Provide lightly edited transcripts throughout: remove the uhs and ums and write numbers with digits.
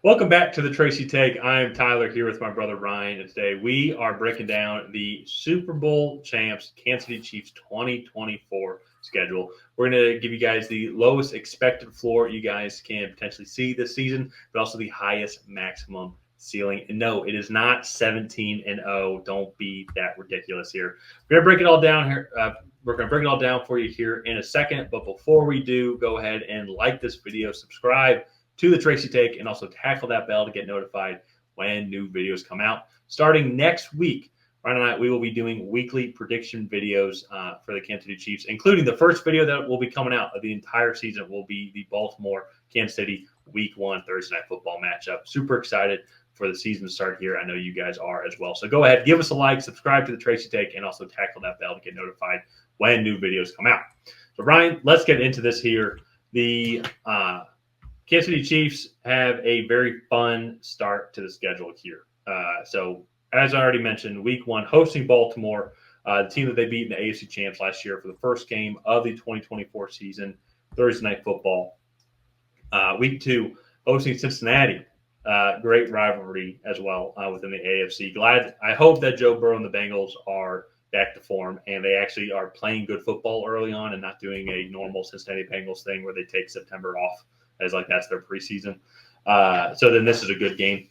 Welcome back to the Tracy Take. I'm Tyler here with my brother Ryan, and today we are breaking down the Super Bowl champs Kansas City Chiefs 2024 schedule. We're going to give you guys the lowest expected floor you guys can potentially see this season, but also the highest maximum ceiling. And no, it is not 17-0. Don't be that ridiculous here. We're going to break it all down here. We're going to break it all down for you here in a second. But before we do, go ahead and like this video, subscribe to the Tracy Take, and also tackle that bell to get notified when new videos come out. Starting next week, Ryan and I, we will be doing weekly prediction videos for the Kansas City Chiefs, including the first video that will be coming out of the entire season will be the Baltimore-Kansas City Week 1 Thursday Night Football matchup. Super excited for the season to start here. I know you guys are as well. So go ahead, give us a like, subscribe to the Tracy Take, and also tackle that bell to get notified when new videos come out. So Ryan, let's get into this here. The Kansas City Chiefs have a very fun start to the schedule here. So, as I already mentioned, Week 1 hosting Baltimore, the team that they beat in the AFC Champs last year for the first game of the 2024 season, Thursday Night Football. Week 2 hosting Cincinnati, great rivalry as well within the AFC. I hope that Joe Burrow and the Bengals are back to form and they actually are playing good football early on and not doing a normal Cincinnati Bengals thing where they take September off. As like that's their preseason. So then this is a good game.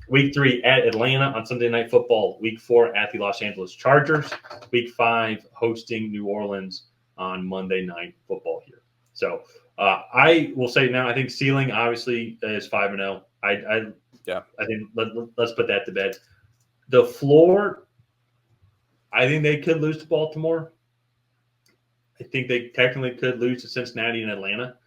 Week 3 at Atlanta on Sunday Night Football. Week 4 at the Los Angeles Chargers. Week 5 hosting New Orleans on Monday Night Football here. So I will say now, I think ceiling obviously is 5-0. I think let's put that to bed. The floor, I think they could lose to Baltimore. I think they technically could lose to Cincinnati and Atlanta.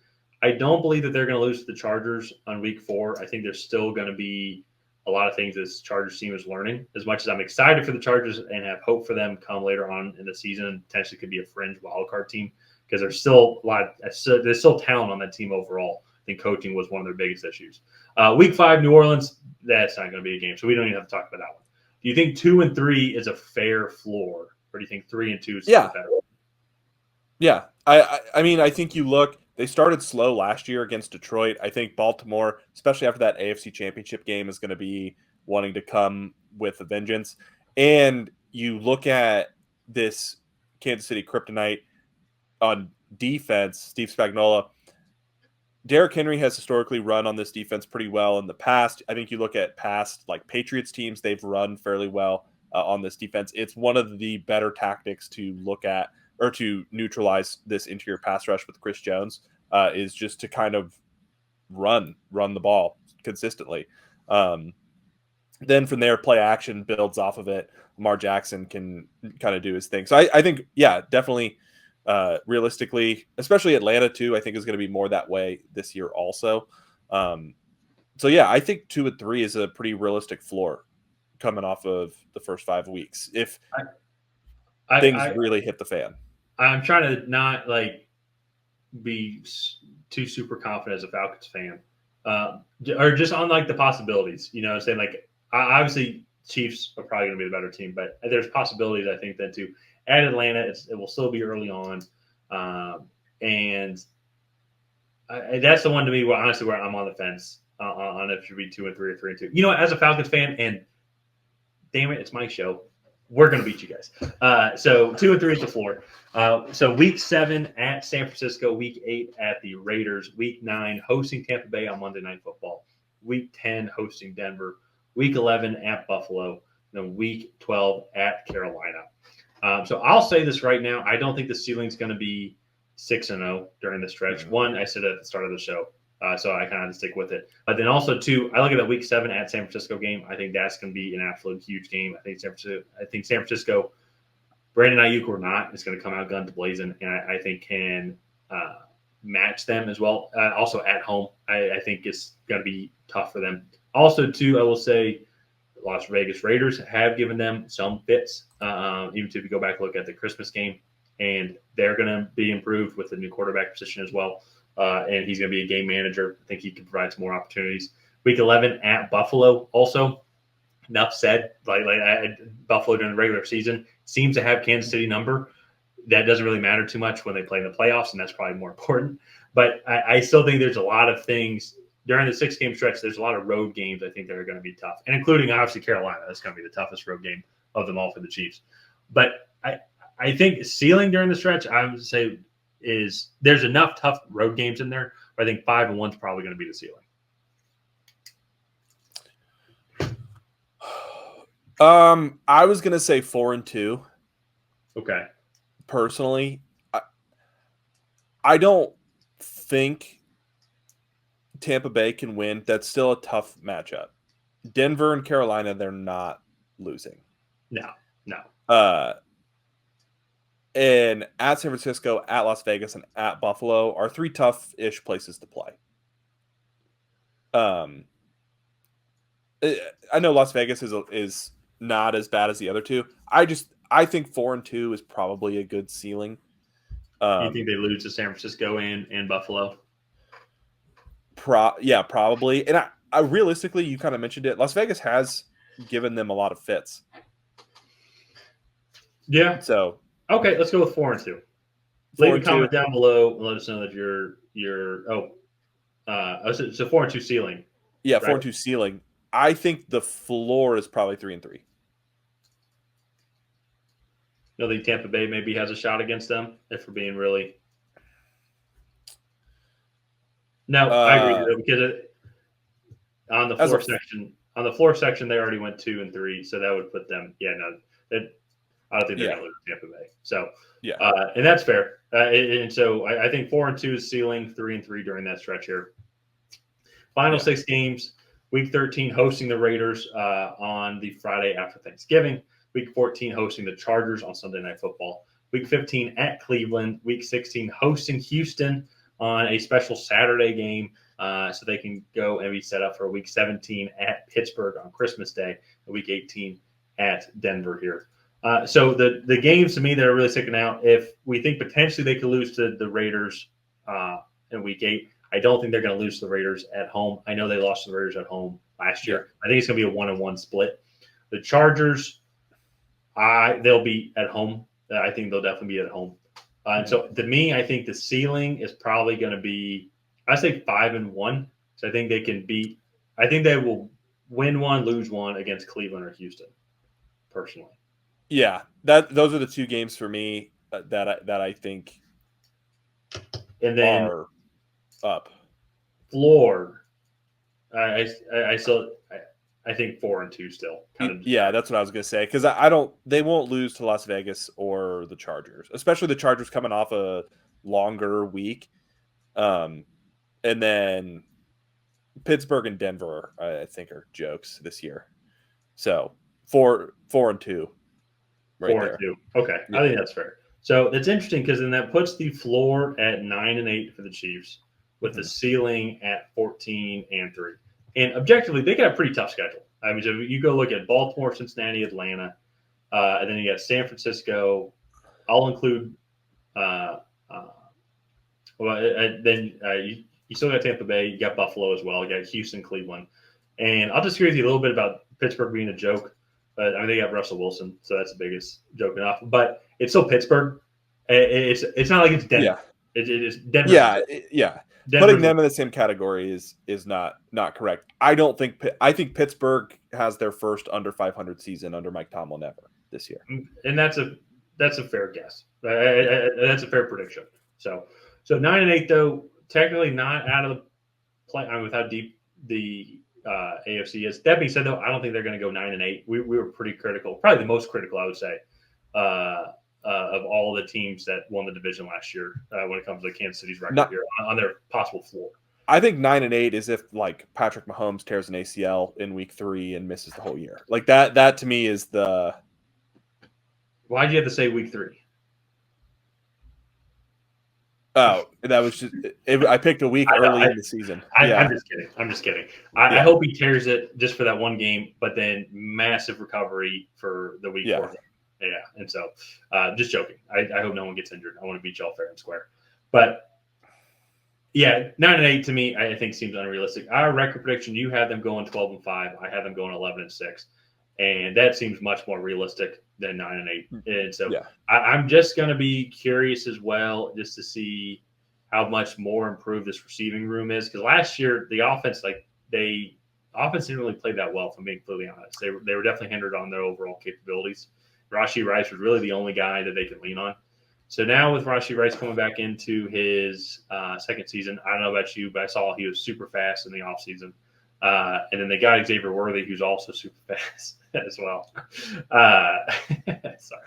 I don't believe that they're going to lose to the Chargers on Week 4. I think there's still going to be a lot of things this Chargers team is learning. As much as I'm excited for the Chargers and have hope for them come later on in the season and potentially could be a fringe wildcard team because there's still there's still talent on that team overall. I think coaching was one of their biggest issues. Week 5, New Orleans, that's not going to be a game, so we don't even have to talk about that one. Do you think 2 and 3 is a fair floor, or do you think 3 and 2 is better? Yeah, I mean, I think you look. They started slow last year against Detroit. I think Baltimore, especially after that AFC Championship game, is going to be wanting to come with a vengeance. And you look at this Kansas City kryptonite on defense, Steve Spagnuolo. Derrick Henry has historically run on this defense pretty well in the past. I think you look at past like Patriots teams, they've run fairly well on this defense. It's one of the better tactics to look at or to neutralize this interior pass rush with Chris Jones is just to kind of run the ball consistently. Then from there, play action builds off of it. Lamar Jackson can kind of do his thing. So I think, yeah, definitely realistically, especially Atlanta too, I think is going to be more that way this year also. So yeah, I think 2 and 3 is a pretty realistic floor coming off of the first 5 weeks. If things really hit the fan. I'm trying to not be too super confident as a Falcons fan, or just on the possibilities. You know, saying obviously Chiefs are probably going to be the better team, but there's possibilities I think then too. At Atlanta, it will still be early on, and that's the one to me where honestly where I'm on the fence on if it should be 2 and 3 or 3 and 2. You know, as a Falcons fan, and damn it, it's my show. We're going to beat you guys. So 2 and 3 is the floor. So Week 7 at San Francisco, Week 8 at the Raiders, Week 9 hosting Tampa Bay on Monday Night Football, Week 10 hosting Denver, Week 11 at Buffalo, then Week 12 at Carolina. So I'll say this right now. I don't think the ceiling is going to be 6-0 during the stretch. One, I said at the start of the show. So I kind of have to stick with it. But then also, 2, I look at that Week 7 at San Francisco game. I think that's going to be an absolute huge game. I think San Francisco, Brandon Ayuk or not, is going to come out guns blazing, and I think can match them as well. Also at home, I think it's going to be tough for them. Also, 2, I will say, Las Vegas Raiders have given them some fits, even if you go back and look at the Christmas game, and they're going to be improved with the new quarterback position as well. And he's going to be a game manager. I think he can provide some more opportunities. Week 11 at Buffalo. Also, enough said. Buffalo during the regular season seems to have Kansas City number. That doesn't really matter too much when they play in the playoffs, and that's probably more important. But I still think there's a lot of things during the 6-game stretch, there's a lot of road games I think that are going to be tough, and including obviously Carolina. That's going to be the toughest road game of them all for the Chiefs. But I think ceiling during the stretch, I would say, is there's enough tough road games in there. But I think 5-1 is probably going to be the ceiling. I was going to say 4-2. Okay. Personally, I don't think Tampa Bay can win. That's still a tough matchup. Denver and Carolina, they're not losing. No. And at San Francisco, at Las Vegas, and at Buffalo are 3 tough-ish places to play. I know Las Vegas is not as bad as the other 2. I think 4-2 is probably a good ceiling. You think they lose to San Francisco and Buffalo? Yeah, probably. And I realistically, you kind of mentioned it. Las Vegas has given them a lot of fits. Yeah. So okay, let's go with 4-2. Leave a comment down below and let us know that you're so 4-2 ceiling. Yeah, right? 4-2 ceiling. I think the floor is probably 3-3. You think Tampa Bay maybe has a shot against them if we're being really. No, I agree with you because on the floor section they already went 2-3, so that would put them. Yeah, no, I don't think they're going to lose Tampa Bay. So yeah, and that's fair. And so I think 4-2 is ceiling, 3-3 during that stretch here. Final 6 games. Week 13 hosting the Raiders on the Friday after Thanksgiving. Week 14 hosting the Chargers on Sunday Night Football. Week 15 at Cleveland. Week 16 hosting Houston on a special Saturday game so they can go and be set up for Week 17 at Pittsburgh on Christmas Day. And Week 18 at Denver here. So the games to me that are really sticking out, if we think potentially they could lose to the Raiders in Week 8, I don't think they're going to lose to the Raiders at home. I know they lost to the Raiders at home last year. I think it's going to be a 1-1 split. The Chargers, they'll be at home. I think they'll definitely be at home. And so to me, I think the ceiling is probably going to be, I say 5-1. So I think they can beat. I think they will win 1, lose 1 against Cleveland or Houston. Personally. Yeah, those are the 2 games for me that I think and then are up. Floor, I think 4-2 still. Yeah, that's what I was gonna say because they won't lose to Las Vegas or the Chargers, especially the Chargers coming off a longer week, and then Pittsburgh and Denver I think are jokes this year. So 4-2. Right 4-2. Okay, yeah. I think that's fair. So that's interesting because then that puts the floor at 9-8 for the Chiefs, with the ceiling at 14-3. And objectively, they got a pretty tough schedule. I mean, so you go look at Baltimore, Cincinnati, Atlanta, and then you got San Francisco. I'll include. You still got Tampa Bay. You got Buffalo as well. You got Houston, Cleveland, and I'll disagree with you a little bit about Pittsburgh being a joke. But I mean, they got Russell Wilson, so that's the biggest joke enough. But it's still Pittsburgh. It's not like it's Denver. Yeah. It's Denver. Yeah. Putting them in the same category is not correct. I think Pittsburgh has their first under 500 season under Mike Tomlin ever this year, and that's a fair guess. That's a fair prediction. So 9-8 though, technically not out of the play. I mean, with how deep the AFC is. That being said, though, I don't think they're going to go 9-8. We were pretty critical, probably the most critical, I would say, of all the teams that won the division last year when it comes to Kansas City's record here on their possible floor. I think 9-8 is if like Patrick Mahomes tears an ACL in week 3 and misses the whole year. Like that to me is the. Why'd you have to say week 3? Oh, that was just I picked a week early in the season. I'm just kidding. I hope he tears it just for that one game, but then massive recovery for the week 4. Yeah, and so just joking. I hope no one gets injured. I want to beat y'all fair and square. But yeah, 9-8 to me, I think seems unrealistic. Our record prediction, you had them going 12-5. I had them going 11-6, and that seems much more realistic than 9-8. And so I'm just going to be curious as well, just to see how much more improved this receiving room is. Because last year the offense, offense didn't really play that well. If I'm being completely honest, they were definitely hindered on their overall capabilities. Rashee Rice was really the only guy that they could lean on. So now with Rashee Rice coming back into his second season, I don't know about you, but I saw he was super fast in the offseason. And then they got Xavier Worthy, who's also super fast as well. Sorry.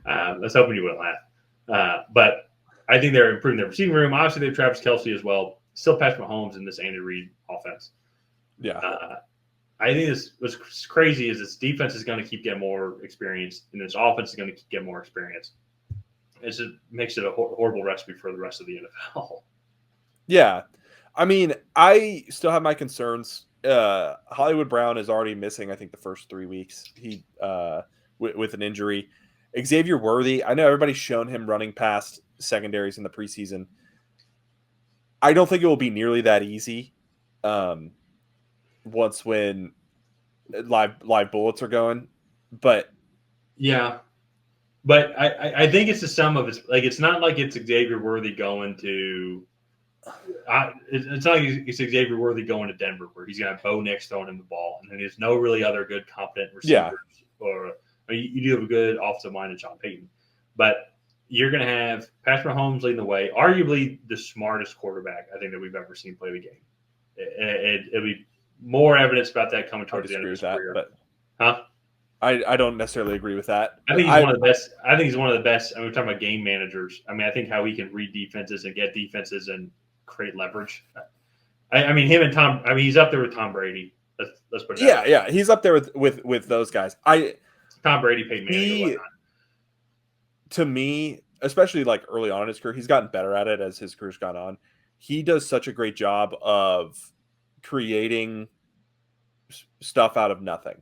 I was hoping you wouldn't laugh. But I think they're improving their receiving room. Obviously, they have Travis Kelce as well. Still Patrick Mahomes in this Andy Reid offense. Yeah. I think what's crazy is this defense is going to keep getting more experience, and this offense is going to keep getting more experience. It just makes it a horrible recipe for the rest of the NFL. Yeah. I mean, I still have my concerns. Hollywood Brown is already missing, I think, the first 3 weeks. He with an injury. Xavier Worthy, I know everybody's shown him running past secondaries in the preseason. I don't think it will be nearly that easy. Once when live bullets are going, but yeah, but I think it's the sum of it's like it's not like it's Xavier Worthy going to. It's not like it's Xavier Worthy going to Denver where he's gonna have Bo Nix throwing him the ball, and then there's no really other good competent receivers. Or you do have a good offensive line in Sean Payton, but you're gonna have Patrick Mahomes leading the way, arguably the smartest quarterback I think that we've ever seen play the game. It'll be more evidence about that coming towards the end of his career. But huh? I don't necessarily agree with that. I think he's one of the best. I think he's one of the best. I mean, we're talking about game managers. I mean, I think how he can read defenses and get defenses and create leverage. I mean, him and Tom. I mean, he's up there with Tom Brady. Let's put it. Yeah, he's up there with those guys. Tom Brady, Peyton Manning, to me, especially like early on in his career, he's gotten better at it as his career's gone on. He does such a great job of creating stuff out of nothing.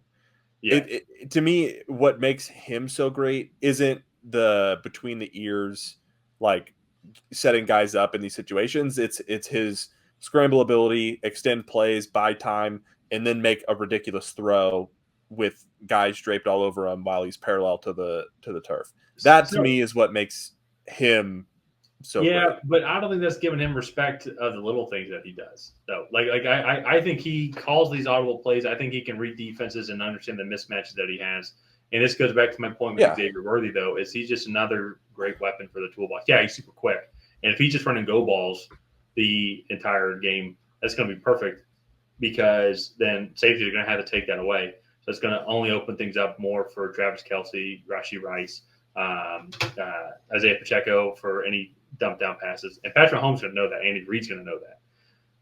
Yeah. To me, what makes him so great isn't the between the ears, like setting guys up in these situations. It's his scramble ability, extend plays, buy time, and then make a ridiculous throw with guys draped all over him while he's parallel to the turf. That to me is what makes him so great. But I don't think that's giving him respect of the little things that he does. So, I think he calls these audible plays. I think he can read defenses and understand the mismatches that he has. And this goes back to my point with Xavier Worthy, though, is he's just another great weapon for the toolbox. Yeah, he's super quick. And if he's just running go balls the entire game, that's going to be perfect because then safeties are going to have to take that away. So it's going to only open things up more for Travis Kelce, Rashee Rice, Isaiah Pacheco for any dump down passes. And Patrick Mahomes going to know that. Andy Reid's going to know that.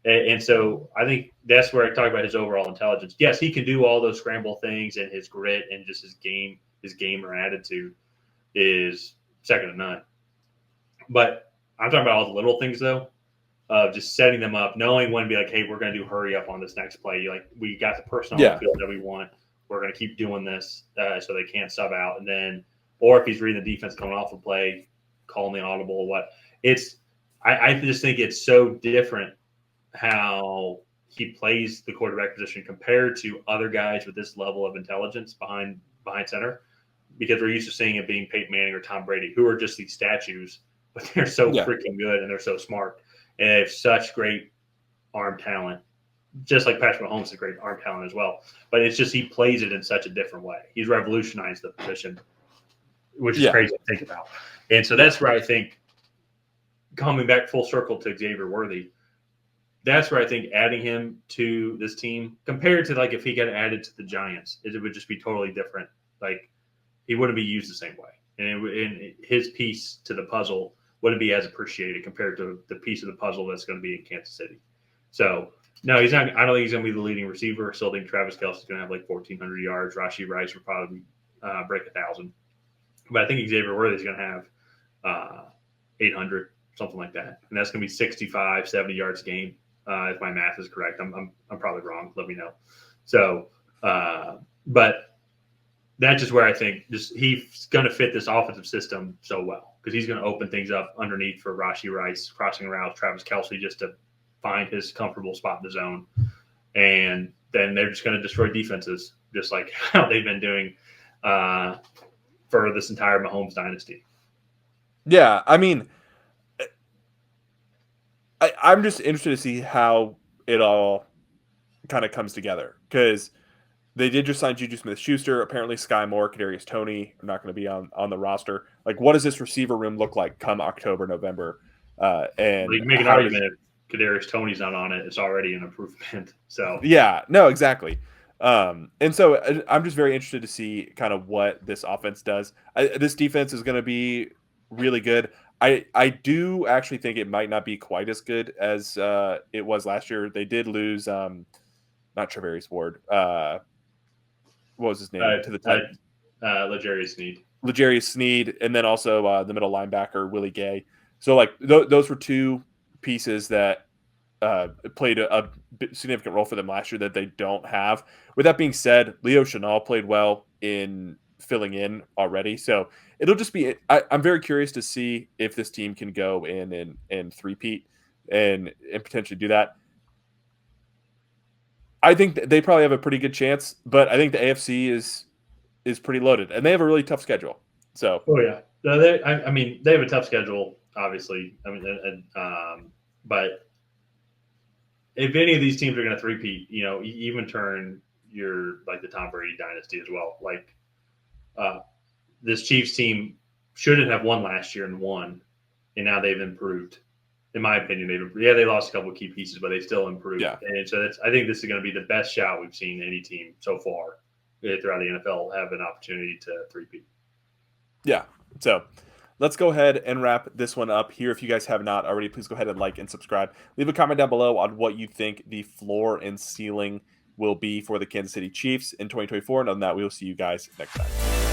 And so I think that's where I talk about his overall intelligence. Yes, he can do all those scramble things, and his grit and just his game or attitude is second to none. But I'm talking about all the little things, though, of just setting them up, knowing when to be like, hey, we're going to do hurry up on this next play. Like, we got the person on the field that we want. We're going to keep doing this so they can't sub out. And then, or if he's reading the defense coming off the play, calling the audible, I just think it's so different how he plays the quarterback position compared to other guys with this level of intelligence behind center, because we're used to seeing it being Peyton Manning or Tom Brady, who are just these statues, but they're so freaking good and they're so smart and they have such great arm talent, just like Patrick Mahomes has great arm talent as well. But it's just he plays it in such a different way. He's revolutionized the position, which is crazy to think about. And so that's where I think, coming back full circle to Xavier Worthy, that's where I think adding him to this team, compared to like if he got added to the Giants, it would just be totally different. Like, he wouldn't be used the same way. And his piece to the puzzle wouldn't be as appreciated compared to the piece of the puzzle that's going to be in Kansas City. So, no, he's not. I don't think he's going to be the leading receiver. I still think Travis Kelce is going to have like 1,400 yards. Rashee Rice will probably break 1,000. But I think Xavier Worthy is going to have 800, something like that. And that's going to be 65, 70 yards a game. If my math is correct. I'm probably wrong. Let me know. So, but that's just where I think he's going to fit this offensive system so well, because he's going to open things up underneath for Rashee Rice, crossing around Travis Kelce just to find his comfortable spot in the zone. And then they're just going to destroy defenses, just like how they've been doing for this entire Mahomes dynasty. Yeah, I mean, I'm just interested to see how it all kind of comes together because they did just sign Juju Smith-Schuster. Apparently, Sky Moore, Kadarius Toney are not going to be on the roster. Like, what does this receiver room look like come October, November? You And can make an how does? argument if Kadarius Toney's not on it, it's already an improvement. So Yeah, no, exactly. And so I'm just very interested to see kind of what this offense does. This defense is going to be really good. I do actually think it might not be quite as good as it was last year. They did lose not Travarius Ward. What was his name to the Titans? L'Jarius Sneed. L'Jarius Sneed, and then also the middle linebacker Willie Gay. So like those were two pieces that played a significant role for them last year that they don't have. With that being said, Leo Chenal played well in filling in already, so it'll just be. I'm very curious to see if this team can go in and three-peat and potentially do that. I think they probably have a pretty good chance, but I think the AFC is pretty loaded, and they have a really tough schedule. So, oh yeah, no, I mean they have a tough schedule, obviously. I mean, but if any of these teams are going to three-peat, even turn your like the Tom Brady dynasty as well. Like this Chiefs team shouldn't have won last year and won, and now they've improved. In my opinion, they lost a couple of key pieces, but they still improved. yeah. And so I think this is going to be the best shot we've seen any team so far throughout the NFL have an opportunity to three-peat. Yeah. So let's go ahead and wrap this one up here. If you guys have not already, please go ahead and like and subscribe. Leave a comment down below on what you think the floor and ceiling will be for the Kansas City Chiefs in 2024. And on that, we will see you guys next time.